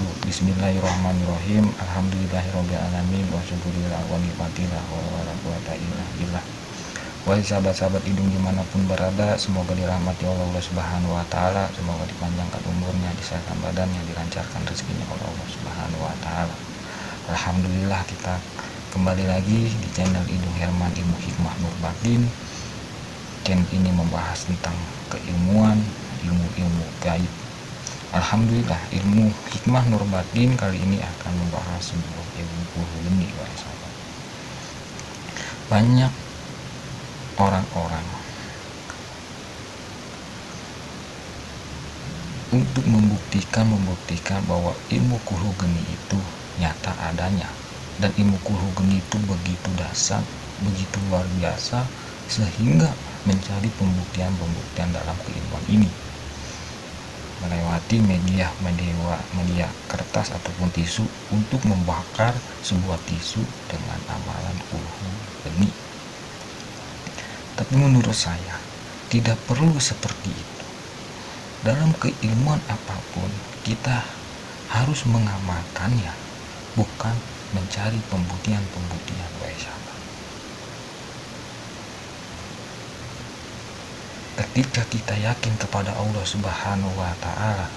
wabarakatuh. Bismillahirrahmanirrahim. Alhamdulillahirobbilalamin. Wasyukurillah wa nikmatillah wa la quwata illa billah. Wahai sahabat-sahabat hidung dimanapun berada, semoga dirahmati oleh Allah Subhanahu wa Ta'ala, semoga dipanjangkan umurnya, disayangkan badannya, dilancarkan rezekinya oleh Allah Subhanahu wa Ta'ala. Alhamdulillah, kita kembali lagi di channel Idung Herman Ilmu Hikmah Nur Batin. Channel ini membahas tentang keilmuan, ilmu-ilmu gaib. Alhamdulillah, ilmu hikmah Nur Batin kali ini akan membahas sebuah ilmu kuhu geni. Banyak orang-orang untuk membuktikan bahwa ilmu kuhu geni itu nyata adanya, dan ilmu kuhu geni itu begitu dasar, begitu luar biasa, sehingga mencari pembuktian dalam keilmuan ini melewati media kertas ataupun tisu untuk membakar sebuah tisu dengan amalan kuhu geni. Tapi menurut saya tidak perlu seperti itu. Dalam keilmuan apapun kita harus mengamalkannya, bukan mencari pembuktian, wahai sahabat. Ketika kita yakin kepada Allah Subhanahu wa Ta'ala,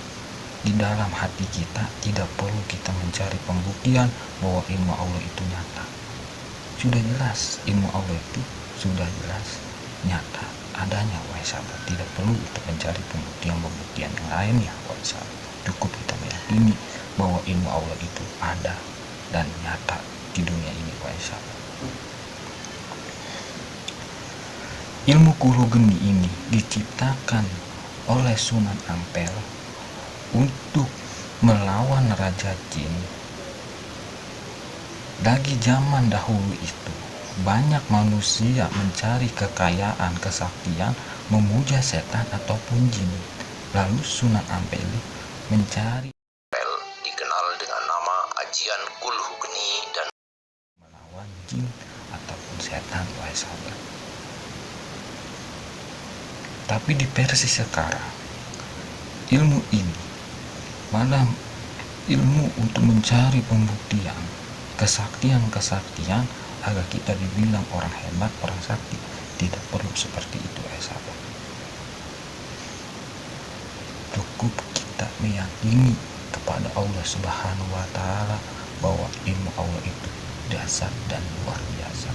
di dalam hati kita tidak perlu kita mencari pembuktian bahwa ilmu Allah itu nyata. Sudah jelas ilmu Allah itu sudah jelas nyata adanya, wahai sahabat. Tidak perlu kita mencari pembuktian yang lainnya, wahai sahabat. Cukup kita meyakini bahwa ilmu Allah itu ada dan nyata di dunia ini, wahai sahabat. Ilmu kuhu geni ini diciptakan oleh Sunan Ampel untuk melawan Raja Jin. Dari zaman dahulu itu banyak manusia mencari kekayaan, kesaktian, memuja setan ataupun jin. Lalu Sunan Ampel mencari, dikenal dengan nama ajian kuhu geni, dan melawan jin ataupun setan, wahai sahabat. Tapi di versi sekarang, ilmu ini malah ilmu untuk mencari pembuktian kesaktian agar kita dibilang orang hebat, orang sakti. Tidak perlu seperti itu, sahabat. Cukup kita meyakini kepada Allah Subhanahu wa Ta'ala bahwa ilmu Allah itu dasar dan luar biasa.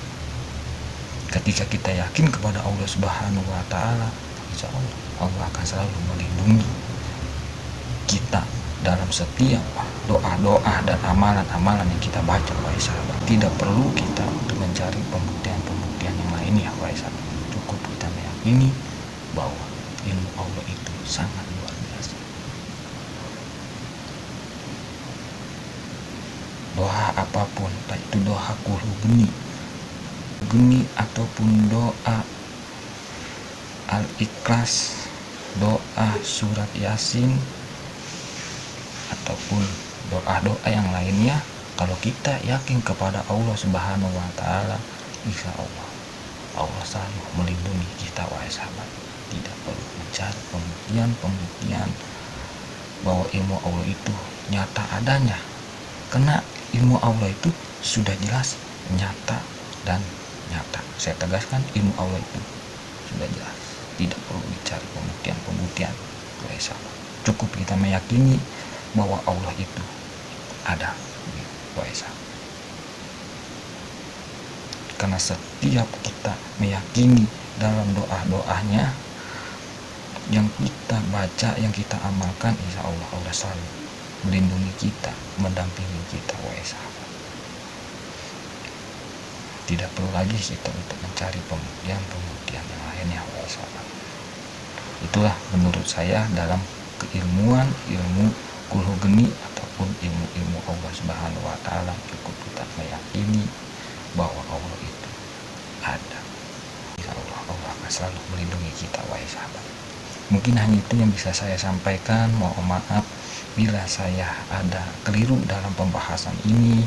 Ketika kita yakin kepada Allah Subhanahu wa Ta'ala, insya Allah akan selalu melindungi kita dalam setiap doa-doa dan amalan-amalan yang kita baca, wahai sahabat. Tidak perlu kita untuk mencari pembuktian yang lainnya, wahai sahabat. Cukup kita meyakini bahwa ilmu Allah itu sangat luar biasa. Doa apapun, baik itu doa kuhu geni ataupun doa Al-Ikhlas, doa surat Yasin, ataupun doa-doa yang lainnya, kalau kita yakin kepada Allah Subhanahu wa Ta'ala, insya Allah selalu melindungi kita, wahai sahabat. Tidak perlu mencari pembuktian bahwa ilmu Allah itu nyata adanya, karena ilmu Allah itu sudah jelas nyata dan nyata. Saya tegaskan, ilmu Allah itu sudah jelas, tidak perlu dicari pembuktian, wahai sahabat. Cukup kita meyakini bahwa Allah itu ada, wahai sahabat. Karena setiap kita meyakini dalam doa-doanya yang kita baca, yang kita amalkan, insya Allah selalu melindungi kita, mendampingi kita, wahai sahabat. Tidak perlu lagi kita untuk mencari pembuktian yang lainnya, wahai sahabat. Itulah menurut saya dalam keilmuan, ilmu kuhu geni ataupun ilmu Allah Subhanahu wa Ta'ala. Cukup kita meyakini bahwa Allah itu ada. Insya Allah akan selalu melindungi kita, wahai sahabat. Mungkin hanya itu yang bisa saya sampaikan. Mohon maaf bila saya ada keliru dalam pembahasan ini,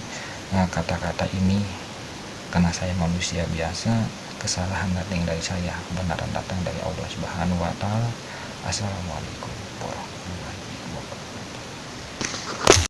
kata-kata ini, karena saya manusia biasa. Kesalahan datang dari saya, kebenaran datang dari Allah Subhanahu wa Ta'ala. Assalamualaikum warahmatullahi wabarakatuh.